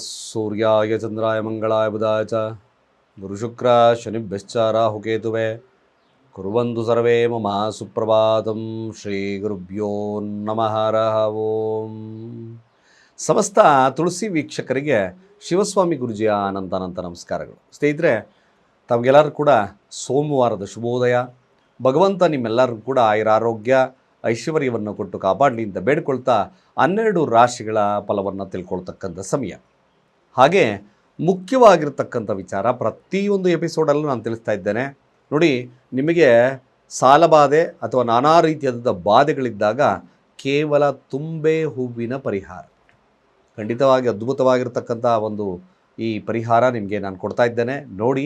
सूर्याय चंद्राय मंगलाय बुधाय च गुरुशुक्र शनिभ्यश्च राहुकेतुवे कुर्वन्तु सर्वे मम सुप्रभातं ಶ್ರೀಗುರುಭ್ಯೋ ನಮಃ ಹರಃ ಓಂ. ಸಮಸ್ತ ತುಳಸಿ ವೀಕ್ಷಕರಿಗೆ ಶಿವಸ್ವಾಮಿ ಗುರುಜಿಯ ಅನಂತ ನಮಸ್ಕಾರಗಳು. ಸ್ನೇಹಿತರೆ, ತಮಗೆಲ್ಲರೂ ಕೂಡ ಸೋಮವಾರದ ಶುಭೋದಯ. ಭಗವಂತ ನಿಮ್ಮೆಲ್ಲರಿಗೂ ಕೂಡ ಆಯುರಾರೋಗ್ಯ ಐಶ್ವರ್ಯವನ್ನು ಕೊಟ್ಟು ಕಾಪಾಡಲಿ ಅಂತ ಬೇಡ್ಕೊಳ್ತಾ 12 ರಾಶಿಗಳ ಫಲವನ್ನು ತಿಳ್ಕೊಳ್ತಕ್ಕಂಥ ಸಮಯ. ಹಾಗೆ ಮುಖ್ಯವಾಗಿರ್ತಕ್ಕಂಥ ವಿಚಾರ ಪ್ರತಿಯೊಂದು ಎಪಿಸೋಡಲ್ಲೂ ನಾನು ತಿಳಿಸ್ತಾ ಇದ್ದೇನೆ. ನೋಡಿ, ನಿಮಗೆ ಸಾಲಬಾಧೆ ಅಥವಾ ನಾನಾ ರೀತಿಯಾದ ಬಾಧೆಗಳಿದ್ದಾಗ ಕೇವಲ ತುಂಬೆ ಹೂವಿನ ಪರಿಹಾರ, ಖಂಡಿತವಾಗಿ ಅದ್ಭುತವಾಗಿರ್ತಕ್ಕಂಥ ಒಂದು ಈ ಪರಿಹಾರ ನಿಮಗೆ ನಾನು ಕೊಡ್ತಾ ಇದ್ದೇನೆ. ನೋಡಿ,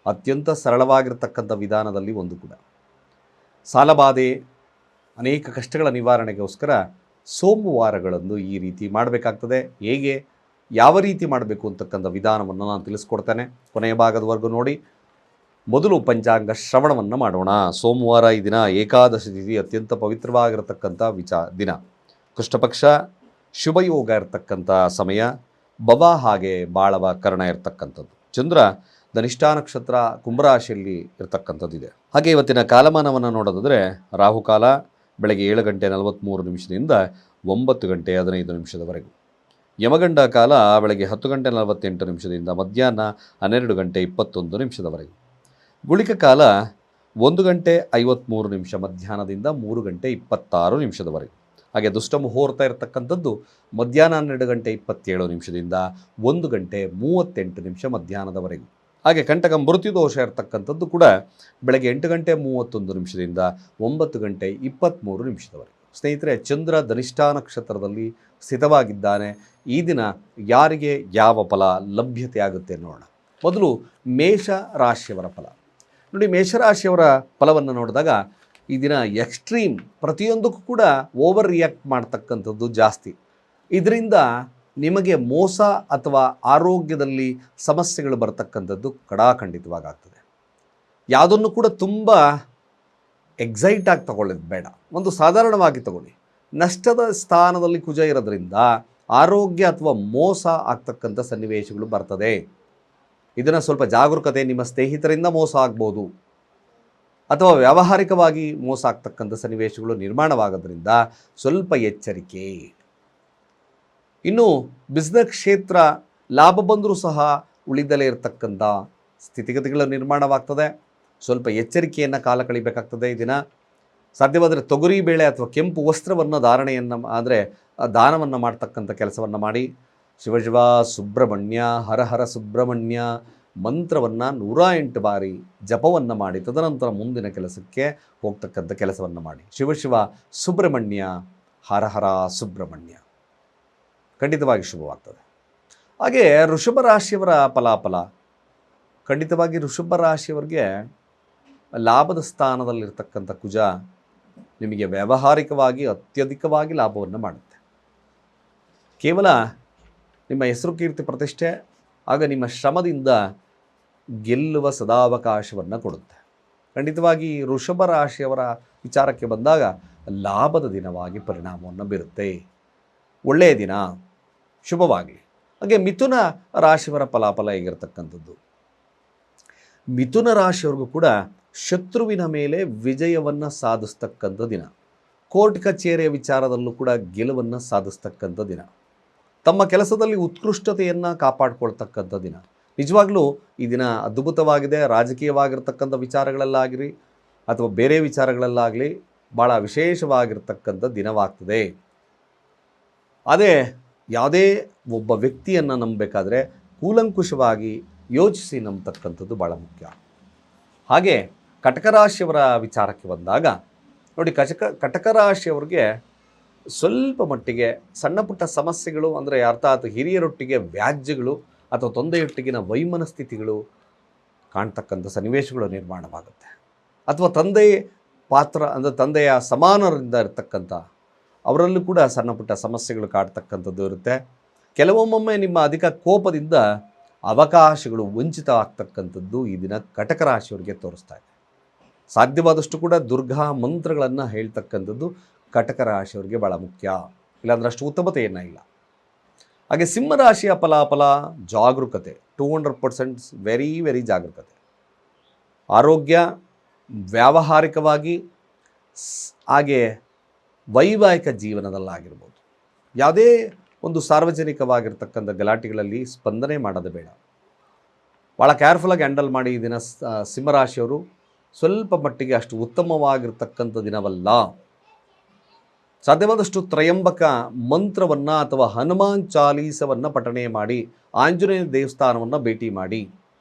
ಅತ್ಯಂತ ಸರಳವಾಗಿರ್ತಕ್ಕಂಥ ವಿಧಾನದಲ್ಲಿ ಒಂದು ಕೂಡ ಸಾಲಬಾಧೆ ಅನೇಕ ಕಷ್ಟಗಳ ನಿವಾರಣೆಗೋಸ್ಕರ ಸೋಮವಾರಗಳಂದು ಈ ರೀತಿ ಮಾಡಬೇಕಾಗ್ತದೆ. ಹೇಗೆ, ಯಾವ ರೀತಿ ಮಾಡಬೇಕು ಅಂತಕ್ಕಂಥ ವಿಧಾನವನ್ನು ನಾನು ತಿಳಿಸ್ಕೊಡ್ತೇನೆ. ಕೊನೆಯ ಭಾಗದವರೆಗೂ ನೋಡಿ. ಮೊದಲು ಪಂಚಾಂಗ ಶ್ರವಣವನ್ನು ಮಾಡೋಣ. ಸೋಮವಾರ ಈ ದಿನ ಏಕಾದಶಿ ತಿಥಿ, ಅತ್ಯಂತ ಪವಿತ್ರವಾಗಿರತಕ್ಕಂಥ ದಿನ. ಕೃಷ್ಣಪಕ್ಷ, ಶುಭಯೋಗ ಇರತಕ್ಕಂಥ ಸಮಯ. ಭವ ಹಾಗೆ ಬಾಳವ ಕರ್ಣ ಇರತಕ್ಕಂಥದ್ದು. ಚಂದ್ರ ಧನಿಷ್ಠಾ ನಕ್ಷತ್ರ ಕುಂಭರಾಶಿಯಲ್ಲಿ ಇರತಕ್ಕಂಥದ್ದಿದೆ. ಹಾಗೆ ಇವತ್ತಿನ ಕಾಲಮಾನವನ್ನು ನೋಡೋದಾದರೆ ರಾಹುಕಾಲ ಬೆಳಗ್ಗೆ 7 ಗಂಟೆ 43 ನಿಮಿಷದಿಂದ 9 ಗಂಟೆ 15 ನಿಮಿಷದವರೆಗೂ. ಯಮಗಂಡ ಕಾಲ ಬೆಳಗ್ಗೆ 10 ಗಂಟೆ 48 ನಿಮಿಷದಿಂದ ಮಧ್ಯಾಹ್ನ 12 ಗಂಟೆ 21 ನಿಮಿಷದವರೆಗೂ. ಗುಳಿಕ ಕಾಲ 1 ಗಂಟೆ 53 ನಿಮಿಷ ಮಧ್ಯಾಹ್ನದಿಂದ 3 ಗಂಟೆ 26 ನಿಮಿಷದವರೆಗೂ. ಹಾಗೆ ದುಷ್ಟ ಮುಹೂರ್ತ ಇರತಕ್ಕಂಥದ್ದು ಮಧ್ಯಾಹ್ನ 12 ಗಂಟೆ 27 ನಿಮಿಷದಿಂದ 1 ಗಂಟೆ 38 ನಿಮಿಷ ಮಧ್ಯಾಹ್ನದವರೆಗೂ. ಹಾಗೆ ಕಂಟಕ ಮೃತ್ಯುದೋಷ ಇರತಕ್ಕಂಥದ್ದು ಕೂಡ ಬೆಳಗ್ಗೆ 8 ಗಂಟೆ 31 ನಿಮಿಷದಿಂದ 9 ಗಂಟೆ 23 ನಿಮಿಷದವರೆಗೂ. ಸ್ನೇಹಿತರೆ, ಚಂದ್ರ ಧನಿಷ್ಠಾ ನಕ್ಷತ್ರದಲ್ಲಿ ಸ್ಥಿತವಾಗಿದ್ದಾನೆ. ಈ ದಿನ ಯಾರಿಗೆ ಯಾವ ಫಲ ಲಭ್ಯತೆ ಆಗುತ್ತೆ ನೋಡೋಣ. ಮೊದಲು ಮೇಷ ರಾಶಿಯವರ ಫಲ ನೋಡಿ. ಮೇಷರಾಶಿಯವರ ಫಲವನ್ನು ನೋಡಿದಾಗ ಈ ದಿನ ಎಕ್ಸ್ಟ್ರೀಮ್, ಪ್ರತಿಯೊಂದಕ್ಕೂ ಕೂಡ ಓವರ್ ರಿಯಾಕ್ಟ್ ಮಾಡ್ತಕ್ಕಂಥದ್ದು ಜಾಸ್ತಿ. ಇದರಿಂದ ನಿಮಗೆ ಮೋಸ ಅಥವಾ ಆರೋಗ್ಯದಲ್ಲಿ ಸಮಸ್ಯೆಗಳು ಬರ್ತಕ್ಕಂಥದ್ದು ಕಡಾಖಂಡಿತವಾಗ್ತದೆ. ಯಾವುದನ್ನು ಕೂಡ ತುಂಬ ಎಕ್ಸೈಟ್ ಆಗಿ ತಗೊಳ್ಳೋದು ಬೇಡ, ಒಂದು ಸಾಧಾರಣವಾಗಿ ತಗೊಳ್ಳಿ. ನಷ್ಟದ ಸ್ಥಾನದಲ್ಲಿ ಕುಜ ಇರೋದ್ರಿಂದ ಆರೋಗ್ಯ ಅಥವಾ ಮೋಸ ಆಗ್ತಕ್ಕಂಥ ಸನ್ನಿವೇಶಗಳು ಬರ್ತದೆ. ಇದನ್ನು ಸ್ವಲ್ಪ ಜಾಗರೂಕತೆ. ನಿಮ್ಮ ಸ್ನೇಹಿತರಿಂದ ಮೋಸ ಆಗ್ಬೋದು ಅಥವಾ ವ್ಯಾವಹಾರಿಕವಾಗಿ ಮೋಸ ಆಗ್ತಕ್ಕಂಥ ಸನ್ನಿವೇಶಗಳು ನಿರ್ಮಾಣವಾಗೋದ್ರಿಂದ ಸ್ವಲ್ಪ ಎಚ್ಚರಿಕೆ. ಇನ್ನು ಬಿಸ್ನೆಸ್ ಕ್ಷೇತ್ರ ಲಾಭ ಬಂದರೂ ಸಹ ಉಳಿದಲೇ ಇರತಕ್ಕಂಥ ಸ್ಥಿತಿಗತಿಗಳ ನಿರ್ಮಾಣವಾಗ್ತದೆ. ಸ್ವಲ್ಪ ಎಚ್ಚರಿಕೆಯನ್ನು ಕಾಲ ಕಳಿಬೇಕಾಗ್ತದೆ. ಈ ದಿನ ಸಾಧ್ಯವಾದರೆ ತೊಗರಿ ಬೇಳೆ ಅಥವಾ ಕೆಂಪು ವಸ್ತ್ರವನ್ನು ದಾನವನ್ನು ಮಾಡ್ತಕ್ಕಂಥ ಕೆಲಸವನ್ನು ಮಾಡಿ. ಶಿವಶಿವ ಸುಬ್ರಹ್ಮಣ್ಯ ಹರ ಹರ ಸುಬ್ರಹ್ಮಣ್ಯ ಮಂತ್ರವನ್ನು 108 ಬಾರಿ ಜಪವನ್ನು ಮಾಡಿ ತದನಂತರ ಮುಂದಿನ ಕೆಲಸಕ್ಕೆ ಹೋಗ್ತಕ್ಕಂಥ ಕೆಲಸವನ್ನು ಮಾಡಿ. ಶಿವಶಿವ ಸುಬ್ರಹ್ಮಣ್ಯ ಹರ ಹರ ಸುಬ್ರಹ್ಮಣ್ಯ, ಖಂಡಿತವಾಗಿ ಶುಭವಾಗ್ತದೆ. ಹಾಗೆ ವೃಷಭ ರಾಶಿಯವರ ಫಲಾಫಲ, ಖಂಡಿತವಾಗಿ ವೃಷಭ ರಾಶಿಯವರಿಗೆ ಲಾಭದ ಸ್ಥಾನದಲ್ಲಿರ್ತಕ್ಕಂಥ ಕುಜ ನಿಮಗೆ ವ್ಯಾವಹಾರಿಕವಾಗಿ ಅತ್ಯಧಿಕವಾಗಿ ಲಾಭವನ್ನು ಮಾಡುತ್ತೆ. ಕೇವಲ ನಿಮ್ಮ ಹೆಸರು ಕೀರ್ತಿ ಪ್ರತಿಷ್ಠೆ ಆಗ ನಿಮ್ಮ ಶ್ರಮದಿಂದ ಗೆಲ್ಲುವ ಸದಾವಕಾಶವನ್ನು ಕೊಡುತ್ತೆ. ಖಂಡಿತವಾಗಿ ವೃಷಭ ರಾಶಿಯವರ ವಿಚಾರಕ್ಕೆ ಬಂದಾಗ ಲಾಭದ ದಿನವಾಗಿ ಪರಿಣಾಮವನ್ನು ಬೀರುತ್ತೆ. ಒಳ್ಳೆಯ ದಿನ, ಶುಭವಾಗಲಿ. ಹಾಗೆ ಮಿಥುನ ರಾಶಿಯವರ ಫಲಾಫಲ ಹೇಗಿರ್ತಕ್ಕಂಥದ್ದು. ಮಿಥುನ ರಾಶಿಯವ್ರಿಗೂ ಕೂಡ ಶತ್ರುವಿನ ಮೇಲೆ ವಿಜಯವನ್ನು ಸಾಧಿಸ್ತಕ್ಕಂಥ ದಿನ. ಕೋರ್ಟ್ ಕಚೇರಿಯ ವಿಚಾರದಲ್ಲೂ ಕೂಡ ಗೆಲುವನ್ನು ಸಾಧಿಸ್ತಕ್ಕಂಥ ದಿನ. ತಮ್ಮ ಕೆಲಸದಲ್ಲಿ ಉತ್ಕೃಷ್ಟತೆಯನ್ನು ಕಾಪಾಡಿಕೊಳ್ತಕ್ಕಂಥ ದಿನ. ನಿಜವಾಗ್ಲೂ ಈ ದಿನ ಅದ್ಭುತವಾಗಿದೆ. ರಾಜಕೀಯವಾಗಿರ್ತಕ್ಕಂಥ ವಿಚಾರಗಳಲ್ಲಾಗಿರಿ ಅಥವಾ ಬೇರೆ ವಿಚಾರಗಳಲ್ಲಾಗಲಿ ಭಾಳ ವಿಶೇಷವಾಗಿರ್ತಕ್ಕಂಥ ದಿನವಾಗ್ತದೆ. ಅದೇ ಯಾವುದೇ ಒಬ್ಬ ವ್ಯಕ್ತಿಯನ್ನು ನಂಬಬೇಕಾದ್ರೆ ಕೂಲಂಕುಷವಾಗಿ ಯೋಚಿಸಿ ನಂಬತಕ್ಕಂಥದ್ದು ಭಾಳ ಮುಖ್ಯ. ಹಾಗೆ ಕಟಕ ರಾಶಿಯವರ ವಿಚಾರಕ್ಕೆ ಬಂದಾಗ ನೋಡಿ, ಕಟಕ ರಾಶಿಯವರಿಗೆ ಸ್ವಲ್ಪ ಮಟ್ಟಿಗೆ ಸಣ್ಣ ಪುಟ್ಟ ಸಮಸ್ಯೆಗಳು, ಅಂದರೆ ಅರ್ಥಾತ್ ಹಿರಿಯರೊಟ್ಟಿಗೆ ವ್ಯಾಜ್ಯಗಳು ಅಥವಾ ತಂದೆಯೊಟ್ಟಿಗಿನ ವೈಮನಸ್ಥಿತಿಗಳು ಕಾಣ್ತಕ್ಕಂಥ ಸನ್ನಿವೇಶಗಳು ನಿರ್ಮಾಣವಾಗುತ್ತೆ. ಅಥವಾ ತಂದೆಯ ಸಮಾನರಿಂದ ಇರತಕ್ಕಂಥ ಅವರಲ್ಲೂ ಕೂಡ ಸಣ್ಣ ಪುಟ್ಟ ಸಮಸ್ಯೆಗಳು ಕಾಡ್ತಕ್ಕಂಥದ್ದು ಇರುತ್ತೆ. ಕೆಲವೊಮ್ಮೊಮ್ಮೆ ನಿಮ್ಮ ಅಧಿಕ ಕೋಪದಿಂದ ಅವಕಾಶಗಳು ವಂಚಿತ ಆಗ್ತಕ್ಕಂಥದ್ದು ಈ ದಿನ ಕಟಕ ರಾಶಿಯವರಿಗೆ ತೋರಿಸ್ತಾ ಇದೆ. ಸಾಧ್ಯವಾದಷ್ಟು ಕೂಡ ದುರ್ಗಾ ಮಂತ್ರಗಳನ್ನು ಹೇಳ್ತಕ್ಕಂಥದ್ದು ಕಟಕ ರಾಶಿಯವರಿಗೆ ಭಾಳ ಮುಖ್ಯ. ಇಲ್ಲಾಂದ್ರೆ ಅಷ್ಟು ಉತ್ತಮತೆಯನ್ನು ಇಲ್ಲ. ಹಾಗೆ ಸಿಂಹರಾಶಿಯ ಫಲಾಫಲ ಜಾಗರೂಕತೆ, 200% ವೆರಿ ವೆರಿ ಜಾಗರೂಕತೆ. ಆರೋಗ್ಯ, ವ್ಯಾವಹಾರಿಕವಾಗಿ ಹಾಗೆ ವೈವಾಹಿಕ ಜೀವನದಲ್ಲಾಗಿರ್ಬೋದು, ಯಾವುದೇ ಒಂದು ಸಾರ್ವಜನಿಕವಾಗಿರ್ತಕ್ಕಂಥ ಗಲಾಟೆಗಳಲ್ಲಿ ಸ್ಪಂದನೆ ಮಾಡೋದು ಬೇಡ. ಭಾಳ ಕೇರ್ಫುಲ್ಲಾಗಿ ಹ್ಯಾಂಡಲ್ ಮಾಡಿ. ಈ ದಿನ ಸಿಂಹರಾಶಿಯವರು ಸ್ವಲ್ಪ ಮಟ್ಟಿಗೆ ಅಷ್ಟು ಉತ್ತಮವಾಗಿರ್ತಕ್ಕಂಥ ದಿನವಲ್ಲ. ಸಾಧ್ಯವಾದಷ್ಟು ತ್ರಯಂಬಕ ಮಂತ್ರವನ್ನು ಅಥವಾ ಹನುಮಾನ್ ಚಾಲೀಸವನ್ನು ಪಠಣೆ ಮಾಡಿ, ಆಂಜನೇಯ ದೇವಸ್ಥಾನವನ್ನು ಭೇಟಿ ಮಾಡಿ,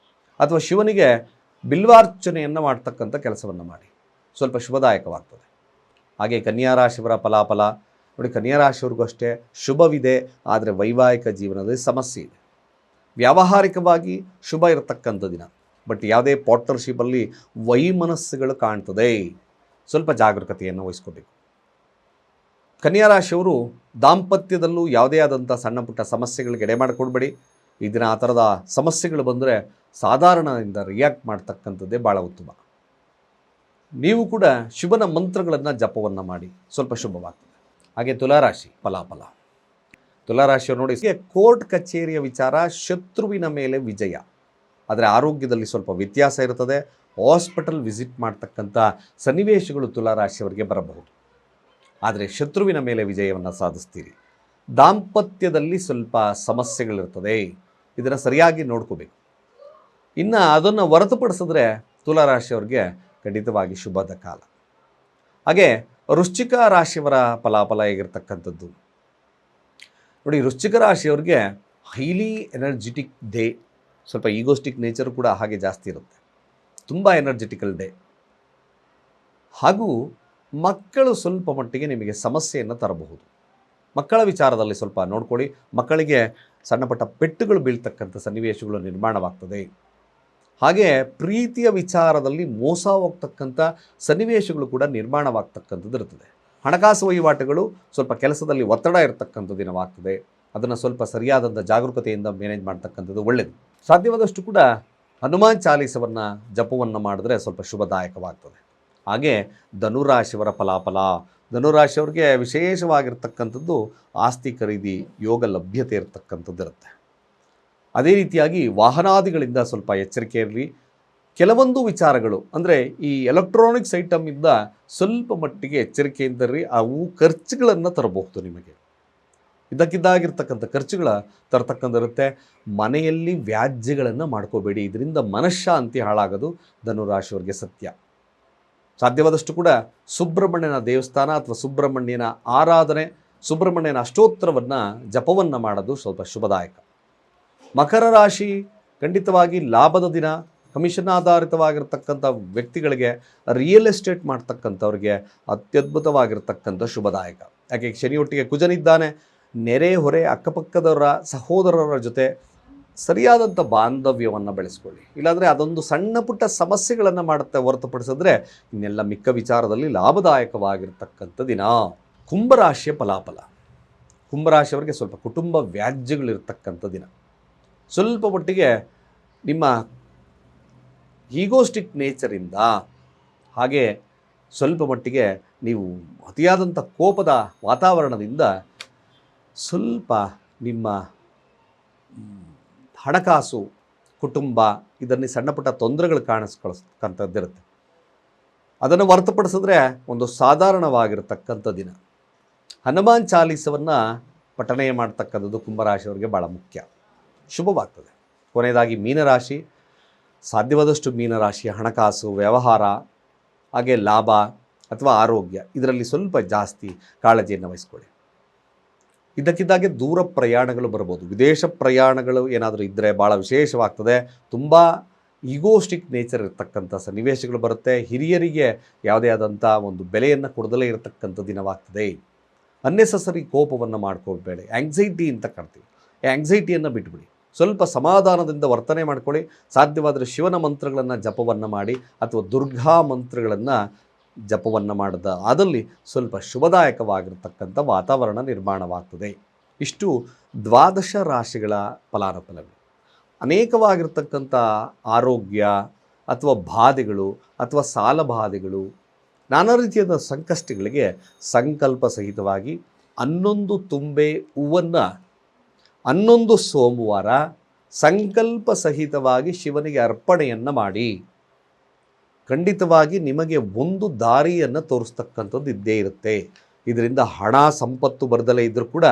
ಅಥವಾ ಶಿವನಿಗೆ ಬಿಲ್ವಾರ್ಚನೆಯನ್ನು ಮಾಡ್ತಕ್ಕಂಥ ಕೆಲಸವನ್ನು ಮಾಡಿ, ಸ್ವಲ್ಪ ಶುಭದಾಯಕವಾಗ್ತದೆ. ಹಾಗೆ ಕನ್ಯಾ ರಾಶಿಯವರ ಫಲಾಫಲ ನೋಡಿ, ಕನ್ಯಾ ರಾಶಿಯವ್ರಿಗೂ ಅಷ್ಟೇ ಶುಭವಿದೆ, ಆದರೆ ವೈವಾಹಿಕ ಜೀವನದಲ್ಲಿ ಸಮಸ್ಯೆ ಇದೆ. ವ್ಯಾವಹಾರಿಕವಾಗಿ ಶುಭ ಇರತಕ್ಕಂಥ ದಿನ, ಬಟ್ ಯಾವುದೇ ಪಾರ್ಟ್ನರ್ಶಿಪ್ಪಲ್ಲಿ ವೈಮನಸ್ಸುಗಳು ಕಾಣ್ತದೆ, ಸ್ವಲ್ಪ ಜಾಗರೂಕತೆಯನ್ನು ವಹಿಸ್ಕೋಬೇಕು. ಕನ್ಯಾ ರಾಶಿಯವರು ದಾಂಪತ್ಯದಲ್ಲೂ ಯಾವುದೇ ಆದಂಥ ಸಣ್ಣ ಪುಟ್ಟ ಸಮಸ್ಯೆಗಳಿಗೆ ಎಡೆ ಮಾಡಿಕೊಡ್ಬೇಡಿ. ಈ ದಿನ ಆ ಥರದ ಸಮಸ್ಯೆಗಳು ಬಂದರೆ ಸಾಧಾರಣದಿಂದ ರಿಯಾಕ್ಟ್ ಮಾಡ್ತಕ್ಕಂಥದ್ದೇ ಭಾಳ ಉತ್ತಮ. ನೀವು ಕೂಡ ಶಿವನ ಮಂತ್ರಗಳನ್ನು ಜಪವನ್ನು ಮಾಡಿ, ಸ್ವಲ್ಪ ಶುಭವಾಗ್ತದೆ. ಹಾಗೆ ತುಲಾರಾಶಿ ಫಲಾಫಲ, ತುಲಾರಾಶಿಯವರು ನೋಡಿ, ಕೋರ್ಟ್ ಕಚೇರಿಯ ವಿಚಾರ, ಶತ್ರುವಿನ ಮೇಲೆ ವಿಜಯ, ಆದರೆ ಆರೋಗ್ಯದಲ್ಲಿ ಸ್ವಲ್ಪ ವ್ಯತ್ಯಾಸ ಇರುತ್ತದೆ. ಹಾಸ್ಪಿಟಲ್ ವಿಸಿಟ್ ಮಾಡ್ತಕ್ಕಂಥ ಸನ್ನಿವೇಶಗಳು ತುಲಾರಾಶಿಯವರಿಗೆ ಬರಬಹುದು, ಆದರೆ ಶತ್ರುವಿನ ಮೇಲೆ ವಿಜಯವನ್ನು ಸಾಧಿಸ್ತೀರಿ. ದಾಂಪತ್ಯದಲ್ಲಿ ಸ್ವಲ್ಪ ಸಮಸ್ಯೆಗಳಿರ್ತದೆ, ಇದನ್ನು ಸರಿಯಾಗಿ ನೋಡ್ಕೋಬೇಕು. ಇನ್ನು ಅದನ್ನು ಹೊರತುಪಡಿಸಿದ್ರೆ ತುಲಾರಾಶಿಯವರಿಗೆ ಖಂಡಿತವಾಗಿ ಶುಭದ ಕಾಲ. ಹಾಗೆ ವೃಶ್ಚಿಕ ರಾಶಿಯವರ ಫಲಾಫಲ ಹೇಗಿರ್ತಕ್ಕಂಥದ್ದು ನೋಡಿ, ವೃಶ್ಚಿಕ ರಾಶಿಯವರಿಗೆ ಹೈಲಿ ಎನರ್ಜೆಟಿಕ್ ಡೇ, ಸ್ವಲ್ಪ ಈಗೋಸ್ಟಿಕ್ ನೇಚರು ಕೂಡ ಹಾಗೆ ಜಾಸ್ತಿ ಇರುತ್ತೆ, ತುಂಬ ಎನರ್ಜೆಟಿಕಲ್ ಡೇ. ಹಾಗೂ ಮಕ್ಕಳು ಸ್ವಲ್ಪ ಮಟ್ಟಿಗೆ ನಿಮಗೆ ಸಮಸ್ಯೆಯನ್ನು ತರಬಹುದು. ಮಕ್ಕಳ ವಿಚಾರದಲ್ಲಿ ಸ್ವಲ್ಪ ನೋಡ್ಕೊಳ್ಳಿ. ಮಕ್ಕಳಿಗೆ ಸಣ್ಣ ಪಟ್ಟ ಪೆಟ್ಟುಗಳು ಬೀಳ್ತಕ್ಕಂಥ ಸನ್ನಿವೇಶಗಳು ನಿರ್ಮಾಣವಾಗ್ತದೆ. ಹಾಗೆ ಪ್ರೀತಿಯ ವಿಚಾರದಲ್ಲಿ ಮೋಸ ಹೋಗ್ತಕ್ಕಂಥ ಸನ್ನಿವೇಶಗಳು ಕೂಡ ನಿರ್ಮಾಣವಾಗ್ತಕ್ಕಂಥದ್ದು ಇರ್ತದೆ. ಹಣಕಾಸು ವಹಿವಾಟುಗಳು ಸ್ವಲ್ಪ ಕೆಲಸದಲ್ಲಿ ಒತ್ತಡ ಇರತಕ್ಕಂಥ ದಿನವಾಗ್ತದೆ. ಅದನ್ನು ಸ್ವಲ್ಪ ಸರಿಯಾದಂಥ ಜಾಗರೂಕತೆಯಿಂದ ಮ್ಯಾನೇಜ್ ಮಾಡ್ತಕ್ಕಂಥದ್ದು ಒಳ್ಳೆಯದು. ಸಾಧ್ಯವಾದಷ್ಟು ಕೂಡ ಹನುಮಾನ್ ಚಾಲೀಸವನ್ನು ಜಪವನ್ನು ಮಾಡಿದ್ರೆ ಸ್ವಲ್ಪ ಶುಭದಾಯಕವಾಗ್ತದೆ. ಹಾಗೆ ಧನುರಾಶಿಯವರ ಫಲಾಫಲ, ಧನುರಾಶಿಯವ್ರಿಗೆ ವಿಶೇಷವಾಗಿರ್ತಕ್ಕಂಥದ್ದು ಆಸ್ತಿ ಖರೀದಿ ಯೋಗ ಲಭ್ಯತೆ ಇರತಕ್ಕಂಥದ್ದು ಇರುತ್ತೆ. ಅದೇ ರೀತಿಯಾಗಿ ವಾಹನಾದಿಗಳಿಂದ ಸ್ವಲ್ಪ ಎಚ್ಚರಿಕೆ ಇರಲಿ. ಕೆಲವೊಂದು ವಿಚಾರಗಳು ಅಂದರೆ ಈ ಎಲೆಕ್ಟ್ರಾನಿಕ್ಸ್ ಐಟಮಿಂದ ಸ್ವಲ್ಪ ಮಟ್ಟಿಗೆ ಎಚ್ಚರಿಕೆಯಿಂದರಿ, ಅವು ಖರ್ಚುಗಳನ್ನು ತರಬಹುದು. ನಿಮಗೆ ಇದ್ದಕ್ಕಿದ್ದಾಗಿರ್ತಕ್ಕಂಥ ಖರ್ಚುಗಳ ತರತಕ್ಕಂಥಿರುತ್ತೆ. ಮನೆಯಲ್ಲಿ ವ್ಯಾಜ್ಯಗಳನ್ನು ಮಾಡ್ಕೋಬೇಡಿ, ಇದರಿಂದ ಮನಃಶಾಂತಿ ಹಾಳಾಗೋದು ಧನುರಾಶಿಯವರಿಗೆ ಸತ್ಯ. ಸಾಧ್ಯವಾದಷ್ಟು ಕೂಡ ಸುಬ್ರಹ್ಮಣ್ಯನ ದೇವಸ್ಥಾನ ಅಥವಾ ಸುಬ್ರಹ್ಮಣ್ಯನ ಆರಾಧನೆ, ಸುಬ್ರಹ್ಮಣ್ಯನ ಅಷ್ಟೋತ್ತರವನ್ನು ಜಪವನ್ನು ಮಾಡೋದು ಸ್ವಲ್ಪ ಶುಭದಾಯಕ. ಮಕರ ರಾಶಿ ಖಂಡಿತವಾಗಿ ಲಾಭದ ದಿನ. ಕಮಿಷನ್ ಆಧಾರಿತವಾಗಿರ್ತಕ್ಕಂಥ ವ್ಯಕ್ತಿಗಳಿಗೆ, ರಿಯಲ್ ಎಸ್ಟೇಟ್ ಮಾಡ್ತಕ್ಕಂಥವ್ರಿಗೆ ಅತ್ಯದ್ಭುತವಾಗಿರ್ತಕ್ಕಂಥ ಶುಭದಾಯಕ. ಯಾಕೆ ಶನಿಯೊಟ್ಟಿಗೆ ಕುಜನಿದ್ದಾನೆ. ನೆರೆ ಹೊರೆ ಅಕ್ಕಪಕ್ಕದವರ ಸಹೋದರರ ಜೊತೆ ಸರಿಯಾದಂಥ ಬಾಂಧವ್ಯವನ್ನು ಬೆಳೆಸ್ಕೊಳ್ಳಿ. ಇಲ್ಲಾಂದರೆ ಅದೊಂದು ಸಣ್ಣ ಪುಟ್ಟ ಸಮಸ್ಯೆಗಳನ್ನು ಮಾಡುತ್ತೆ ಹೊರತುಪಡಿಸಿದ್ರೆ ಇನ್ನೆಲ್ಲ ಮಿಕ್ಕ ವಿಚಾರದಲ್ಲಿ ಲಾಭದಾಯಕವಾಗಿರ್ತಕ್ಕಂಥ ದಿನ. ಕುಂಭರಾಶಿಯ ಫಲಾಫಲ, ಕುಂಭರಾಶಿಯವರಿಗೆ ಸ್ವಲ್ಪ ಕುಟುಂಬ ವ್ಯಾಜ್ಯಗಳಿರ್ತಕ್ಕಂಥ ದಿನ. ಸ್ವಲ್ಪ ಮಟ್ಟಿಗೆ ನಿಮ್ಮ ಈಗೋಸ್ಟಿಕ್ ನೇಚರಿಂದ, ಹಾಗೆ ಸ್ವಲ್ಪ ಮಟ್ಟಿಗೆ ನೀವು ಅತಿಯಾದಂಥ ಕೋಪದ ವಾತಾವರಣದಿಂದ ಸ್ವಲ್ಪ ನಿಮ್ಮ ಹಣಕಾಸು, ಕುಟುಂಬ ಇದರಲ್ಲಿ ಸಣ್ಣ ಪುಟ್ಟ ತೊಂದರೆಗಳು ಕಾಣಿಸ್ಕೊಳ್ತಕ್ಕಂಥದ್ದಿರುತ್ತೆ. ಅದನ್ನು ಹೊರತುಪಡಿಸಿದ್ರೆ ಒಂದು ಸಾಧಾರಣವಾಗಿರ್ತಕ್ಕಂಥ ದಿನ. ಹನುಮಾನ್ ಚಾಲೀಸವನ್ನು ಪಠಣೆ ಮಾಡ್ತಕ್ಕಂಥದ್ದು ಕುಂಭರಾಶಿಯವರಿಗೆ ಭಾಳ ಮುಖ್ಯ, ಶುಭವಾಗ್ತದೆ. ಕೊನೆಯದಾಗಿ ಮೀನರಾಶಿ, ಸಾಧ್ಯವಾದಷ್ಟು ಮೀನರಾಶಿಯ ಹಣಕಾಸು ವ್ಯವಹಾರ, ಹಾಗೆ ಲಾಭ ಅಥವಾ ಆರೋಗ್ಯ ಇದರಲ್ಲಿ ಸ್ವಲ್ಪ ಜಾಸ್ತಿ ಕಾಳಜಿಯನ್ನು ವಹಿಸ್ಕೊಳ್ಳಿ. ಇದ್ದಕ್ಕಿದ್ದಾಗೆ ದೂರ ಪ್ರಯಾಣಗಳು ಬರ್ಬೋದು, ವಿದೇಶ ಪ್ರಯಾಣಗಳು ಏನಾದರೂ ಇದ್ದರೆ ಭಾಳ ವಿಶೇಷವಾಗ್ತದೆ. ತುಂಬ ಈಗೋಸ್ಟಿಕ್ ನೇಚರ್ ಇರತಕ್ಕಂಥ ಸನ್ನಿವೇಶಗಳು ಬರುತ್ತೆ. ಹಿರಿಯರಿಗೆ ಯಾವುದೇ ಆದಂಥ ಒಂದು ಬೆಲೆಯನ್ನು ಕೊಡದಲೇ ಇರತಕ್ಕಂಥ ದಿನವಾಗ್ತದೆ. ಅನ್ನೆಸಸರಿ ಕೋಪವನ್ನು ಮಾಡ್ಕೊಳ್ಬೇಡಿ, ಆ್ಯಂಗ್ಸೈಟಿ ಅಂತ ಕರಿತೀವಿ. ಆ್ಯಂಗ್ಸೈಟಿಯನ್ನು ಬಿಟ್ಬಿಡಿ, ಸ್ವಲ್ಪ ಸಮಾಧಾನದಿಂದ ವರ್ತನೆ ಮಾಡ್ಕೊಳ್ಳಿ. ಸಾಧ್ಯವಾದರೆ ಶಿವನ ಮಂತ್ರಗಳನ್ನು ಜಪವನ್ನು ಮಾಡಿ ಅಥವಾ ದುರ್ಗಾ ಮಂತ್ರಗಳನ್ನು ಜಪವನ್ನು ಮಾಡಿದ ಆದಲ್ಲಿ ಸ್ವಲ್ಪ ಶುಭದಾಯಕವಾಗಿರ್ತಕ್ಕಂಥ ವಾತಾವರಣ ನಿರ್ಮಾಣವಾಗ್ತದೆ. ಇಷ್ಟು ದ್ವಾದಶ ರಾಶಿಗಳ ಫಲಾನುಫಲಗಳು. ಅನೇಕವಾಗಿರ್ತಕ್ಕಂಥ ಆರೋಗ್ಯ ಅಥವಾ ಬಾಧೆಗಳು ಅಥವಾ ಸಾಲ ಬಾಧೆಗಳು, ನಾನಾ ರೀತಿಯಾದ ಸಂಕಷ್ಟಗಳಿಗೆ ಸಂಕಲ್ಪ ಸಹಿತವಾಗಿ 11 ತುಂಬೆ ಹೂವನ್ನು 11 ಸೋಮವಾರ ಸಂಕಲ್ಪ ಸಹಿತವಾಗಿ ಶಿವನಿಗೆ ಅರ್ಪಣೆಯನ್ನು ಮಾಡಿ. ಖಂಡಿತವಾಗಿ ನಿಮಗೆ ಒಂದು ದಾರಿಯನ್ನು ತೋರಿಸ್ತಕ್ಕಂಥದ್ದು ಇದ್ದೇ ಇರುತ್ತೆ. ಇದರಿಂದ ಹಣ ಸಂಪತ್ತು ಬರದಲೇ ಇದ್ದರೂ ಕೂಡ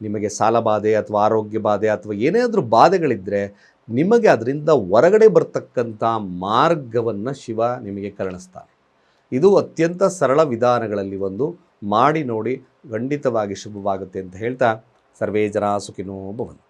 ನಿಮಗೆ ಸಾಲ ಬಾಧೆ ಅಥವಾ ಆರೋಗ್ಯ ಬಾಧೆ ಅಥವಾ ಏನಾದರೂ ಬಾಧೆಗಳಿದ್ದರೆ ನಿಮಗೆ ಅದರಿಂದ ಹೊರಗಡೆ ಬರ್ತಕ್ಕಂಥ ಮಾರ್ಗವನ್ನು ಶಿವ ನಿಮಗೆ ಕರುಣಿಸ್ತಾನೆ. ಇದು ಅತ್ಯಂತ ಸರಳ ವಿಧಾನಗಳಲ್ಲಿ ಒಂದು. ಮಾಡಿ ನೋಡಿ, ಖಂಡಿತವಾಗಿ ಶುಭವಾಗುತ್ತೆ ಅಂತ ಹೇಳ್ತಾ ಸರ್ವೇ ಜನ ಸುಖಿನೋ ಭವಂತು.